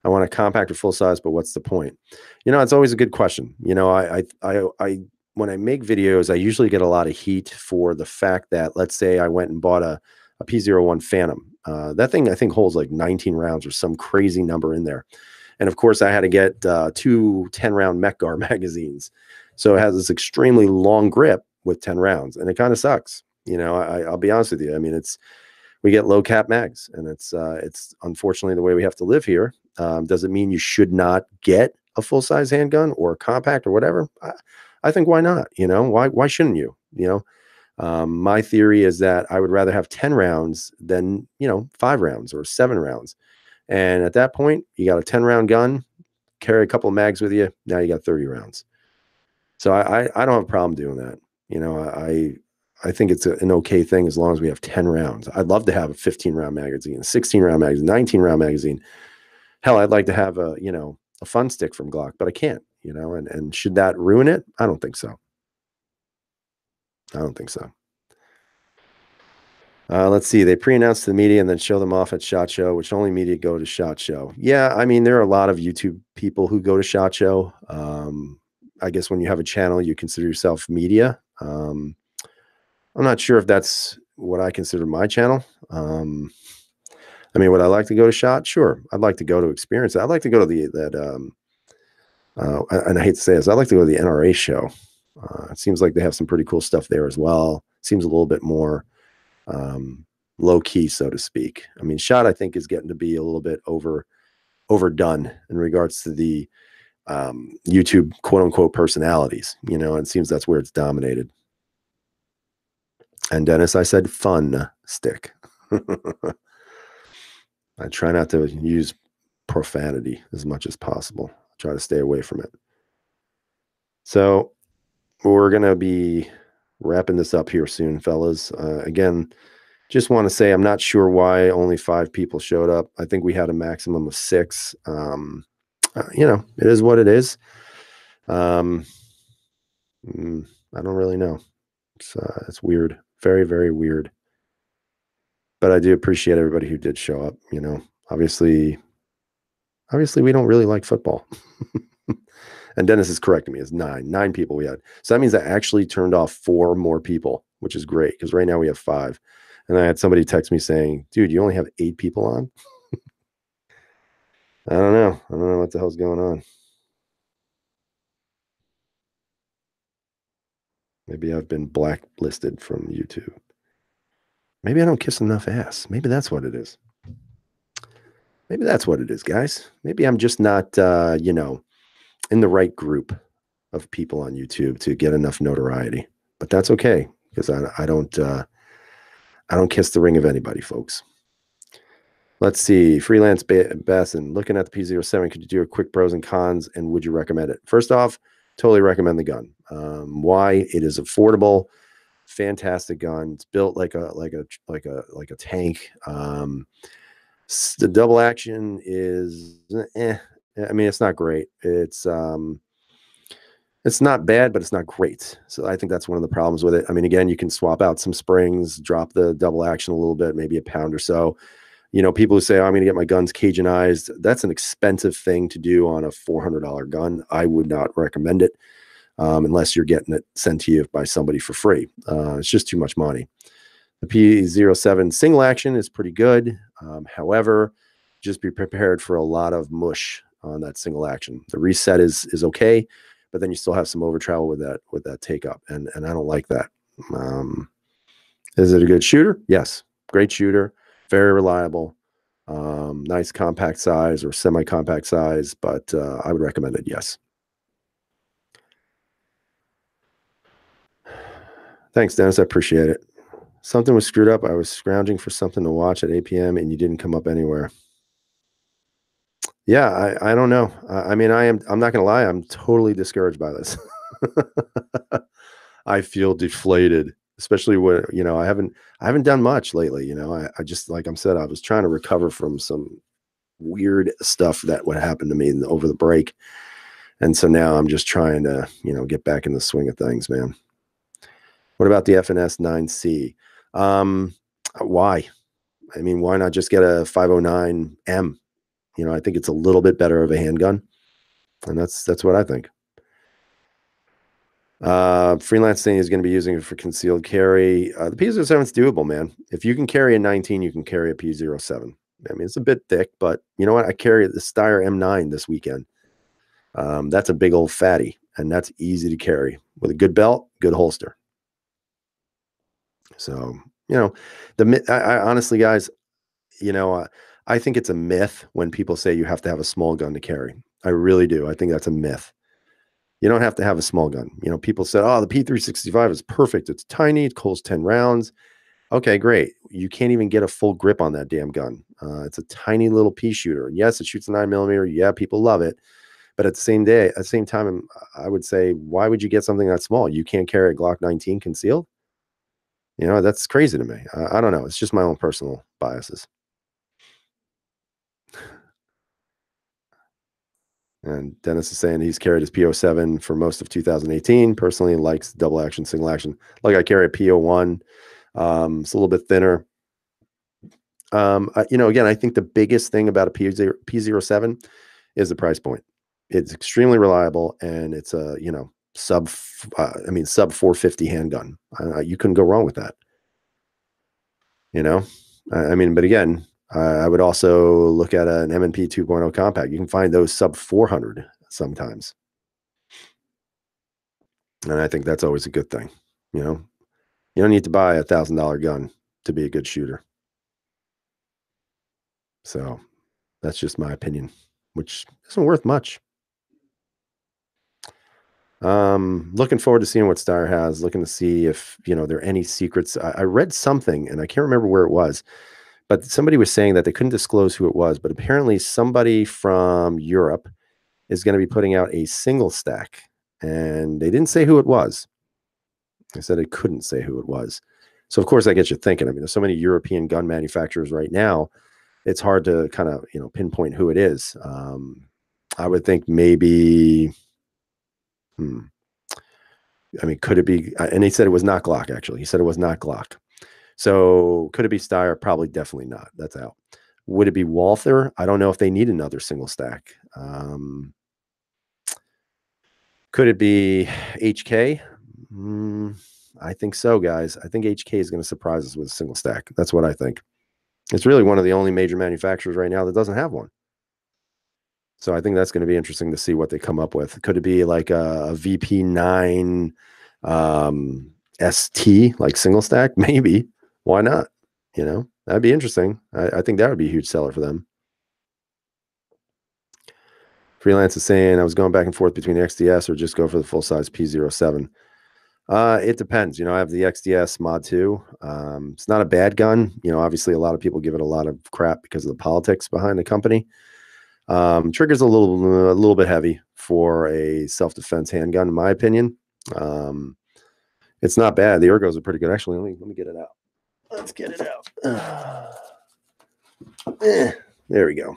I want a compact or full size, but what's the point? It's always a good question. I when I make videos, I usually get a lot of heat for the fact that, let's say I went and bought a P01 Phantom. That thing, I think, holds like 19 rounds or some crazy number in there. And of course, I had to get two 10-round Mech-Gar magazines. So it has this extremely long grip with 10 rounds, and it kind of sucks. I'll be honest with you. I mean, we get low cap mags, and it's unfortunately the way we have to live here. Does it mean you should not get a full size handgun or a compact or whatever? I think why not? Why shouldn't you? My theory is that I would rather have 10 rounds than 5 rounds or 7 rounds. And at that point, you got a 10-round gun, carry a couple of mags with you. Now you got 30 rounds. So I don't have a problem doing that. I think it's an okay thing as long as we have 10 rounds. I'd love to have a 15-round magazine, a 16-round magazine, 19-round magazine. Hell, I'd like to have a fun stick from Glock, but I can't, and should that ruin it? I don't think so. I don't think so. Let's see. They pre-announce to the media and then show them off at SHOT Show, which only media go to SHOT Show. Yeah, I mean, there are a lot of YouTube people who go to SHOT Show. I guess when you have a channel, you consider yourself media. I'm not sure if that's what I consider my channel. I mean, would I like to go to SHOT? Sure. I'd like to go to experience it. I'd like to go to and I hate to say this, I'd like to go to the NRA show. It seems like they have some pretty cool stuff there as well. Seems a little bit more low key, so to speak. I mean, SHOT, I think, is getting to be a little bit overdone in regards to the YouTube quote unquote personalities. It seems that's where it's dominated. And Dennis, I said fun stick. I try not to use profanity as much as possible. I try to stay away from it. So we're going to be wrapping this up here soon, fellas. Again, just want to say I'm not sure why only 5 people showed up. I think we had a maximum of 6. It is what it is. I don't really know. It's weird. Very, very weird. But I do appreciate everybody who did show up. Obviously we don't really like football. And Dennis is correcting me. It's 9 people we had. So that means I actually turned off 4 more people, which is great because right now we have 5. And I had somebody text me saying, dude, you only have 8 people on? I don't know. I don't know what the hell's going on. Maybe I've been blacklisted from YouTube. Maybe I don't kiss enough ass. Maybe that's what it is. Maybe that's what it is, guys. Maybe I'm just not, in the right group of people on YouTube to get enough notoriety. But that's okay because I don't kiss the ring of anybody, folks. Let's see. Freelance Bassin, looking at the P07, could you do a quick pros and cons, and would you recommend it? First off, totally recommend the gun. Why? It is affordable, fantastic gun. It's built like a tank. The double action is I mean, it's not great. It's not bad, but it's not great. So I think that's one of the problems with it. I mean, again, you can swap out some springs, drop the double action a little bit, maybe a pound or so. People who say, oh, I'm going to get my guns Cajunized. That's an expensive thing to do on a $400 gun. I would not recommend it unless you're getting it sent to you by somebody for free. It's just too much money. The P07 single action is pretty good. However, just be prepared for a lot of mush on that single action. The reset is okay, but then you still have some over travel with that take up, and I don't like that. Is it a good shooter? Yes, great shooter, very reliable, nice compact size or semi-compact size, but I would recommend it. Yes. Thanks, Dennis. I appreciate it. Something was screwed up. I was scrounging for something to watch at 8 p.m. and you didn't come up anywhere. Yeah, I don't know. I mean, I'm not gonna lie, I'm totally discouraged by this. I feel deflated, especially when, I haven't done much lately. I just, like I said, I was trying to recover from some weird stuff that would happen to me over the break. And so now I'm just trying to, get back in the swing of things, man. What about the FNS 9C? Why? I mean, why not just get a 509M? I think it's a little bit better of a handgun, and that's what I think. Freelance saying is going to be using it for concealed carry. The P07 is doable, man. If you can carry a 19, you can carry a P07. I mean, it's a bit thick, but you know what? I carried the Steyr M9 this weekend. That's a big old fatty, and that's easy to carry with a good belt, good holster. So, I honestly, guys, I think it's a myth when people say you have to have a small gun to carry. I really do. I think that's a myth. You don't have to have a small gun. People said, oh, the P365 is perfect. It's tiny. It holds 10 rounds. Okay, great. You can't even get a full grip on that damn gun. It's a tiny little pea shooter. And yes, it shoots a 9mm. Yeah, people love it. But at the same time, I would say, why would you get something that small? You can't carry a Glock 19 concealed? That's crazy to me. I don't know. It's just my own personal biases. And Dennis is saying he's carried his PO7 for most of 2018. Personally, likes double action, single action. Like I carry a PO1. It's a little bit thinner. Again, I think the biggest thing about a P07 is the price point. It's extremely reliable, and it's a sub 450 handgun. You couldn't go wrong with that. But again, I would also look at an M&P 2.0 compact. You can find those sub 400 sometimes. And I think that's always a good thing. You don't need to buy a $1,000 gun to be a good shooter. So that's just my opinion, which isn't worth much. Looking forward to seeing what Steyr has, looking to see if, there are any secrets. I read something and I can't remember where it was, but somebody was saying that they couldn't disclose who it was, but apparently somebody from Europe is going to be putting out a single stack, and they didn't say who it was. They said it couldn't say who it was. So of course that gets you thinking. I mean, there's so many European gun manufacturers right now, it's hard to kind of, pinpoint who it is. I would think maybe, could it be, and he said it was not Glock, actually. He said it was not Glock. So could it be Steyr? Probably, definitely not. That's out. Would it be Walther? I don't know if they need another single stack. Could it be HK? I think so, guys. I think HK is going to surprise us with a single stack. That's what I think. It's really one of the only major manufacturers right now that doesn't have one. So I think that's going to be interesting to see what they come up with. Could it be like a VP9 ST, like single stack? Maybe. Why not? That'd be interesting. I think that would be a huge seller for them. Freelance is saying I was going back and forth between the XDS or just go for the full size P07. It depends. I have the XDS Mod 2. It's not a bad gun. Obviously a lot of people give it a lot of crap because of the politics behind the company. Trigger's a little bit heavy for a self-defense handgun, in my opinion. It's not bad. The ergos are pretty good. Actually, let me get it out. Let's get it out. There we go.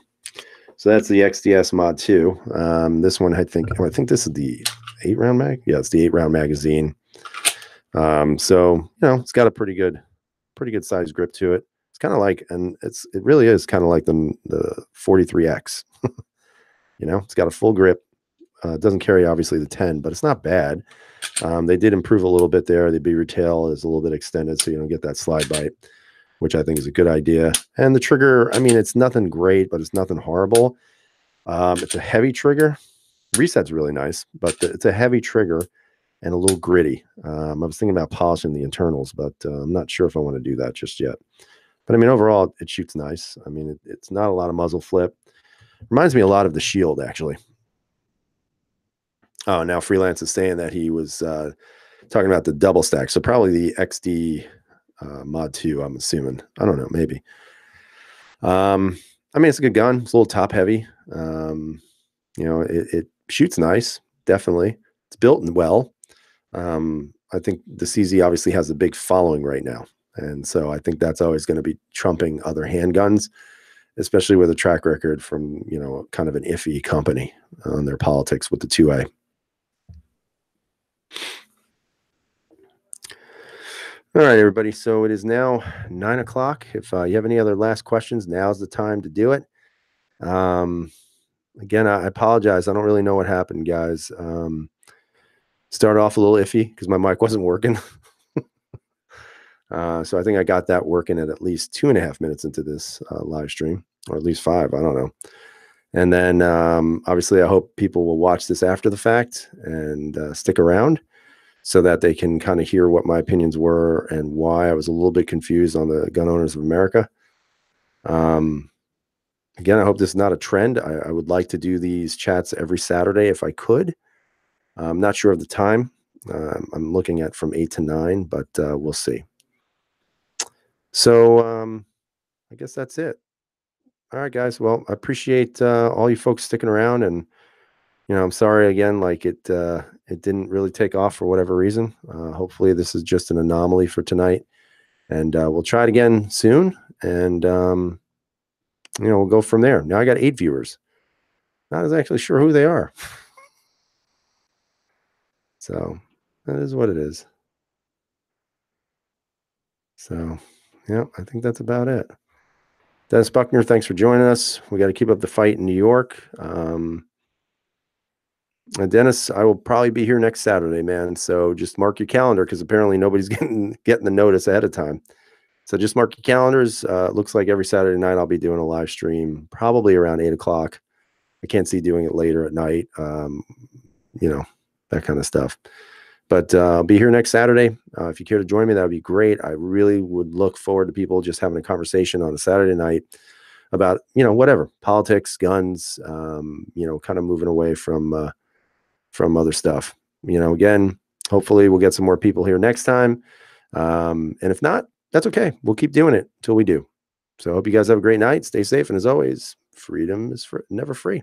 So that's the XDS Mod 2. This one, I think this is the 8-round mag. Yeah, it's the 8-round magazine. So it's got a pretty good size grip to it. It's kind of like, and it really is kind of like the 43X. It's got a full grip. It doesn't carry obviously the 10, but it's not bad. They did improve a little bit there. The beaver tail is a little bit extended, so you don't get that slide bite, which I think is a good idea. And the trigger, it's nothing great, but it's nothing horrible. It's a heavy trigger. Reset's really nice, but it's a heavy trigger and a little gritty. I was thinking about polishing the internals, but I'm not sure if I want to do that just yet. But overall, it shoots nice. It's not a lot of muzzle flip. Reminds me a lot of the Shield, actually. Oh, now Freelance is saying that he was Talking about the double stack. So probably the XD Mod 2, I'm assuming. I don't know, maybe. I mean, it's a good gun. It's a little top heavy. It shoots nice, definitely. It's built well. I think the CZ obviously has a big following right now. And so I think that's always going to be trumping other handguns, especially with a track record from, kind of an iffy company on their politics with the 2A. All right, everybody. So it is now 9 o'clock. If you have any other last questions, now's the time to do it. Again, I apologize. I don't really know what happened, guys. Started off a little iffy because my mic wasn't working. So I think I got that working at least 2.5 minutes into this live stream, or at least 5. I don't know. And then obviously I hope people will watch this after the fact and stick around so that they can kind of hear what my opinions were and why I was a little bit confused on the Gun Owners of America. Again, I hope this is not a trend. I would like to do these chats every Saturday if I could. I'm not sure of the time. I'm looking at from 8 to 9, but we'll see. So I guess that's it. All right, guys. Well, I appreciate all you folks sticking around, and I'm sorry again, like it didn't really take off for whatever reason. Hopefully this is just an anomaly for tonight, and we'll try it again soon, and we'll go from there. Now I got 8 viewers. Not exactly sure who they are. So that is what it is. So, yeah, I think that's about it. Dennis Buckner, thanks for joining us. We got to keep up the fight in New York. And Dennis, I will probably be here next Saturday, man. So just mark your calendar because apparently nobody's getting the notice ahead of time. So just mark your calendars. Looks like every Saturday night I'll be doing a live stream, probably around 8 o'clock. I can't see doing it later at night, that kind of stuff. But I'll be here next Saturday. If you care to join me, that would be great. I really would look forward to people just having a conversation on a Saturday night about, whatever, politics, guns, kind of moving away from other stuff. Again, hopefully we'll get some more people here next time. And if not, that's okay. We'll keep doing it until we do. So I hope you guys have a great night. Stay safe. And as always, freedom is never free.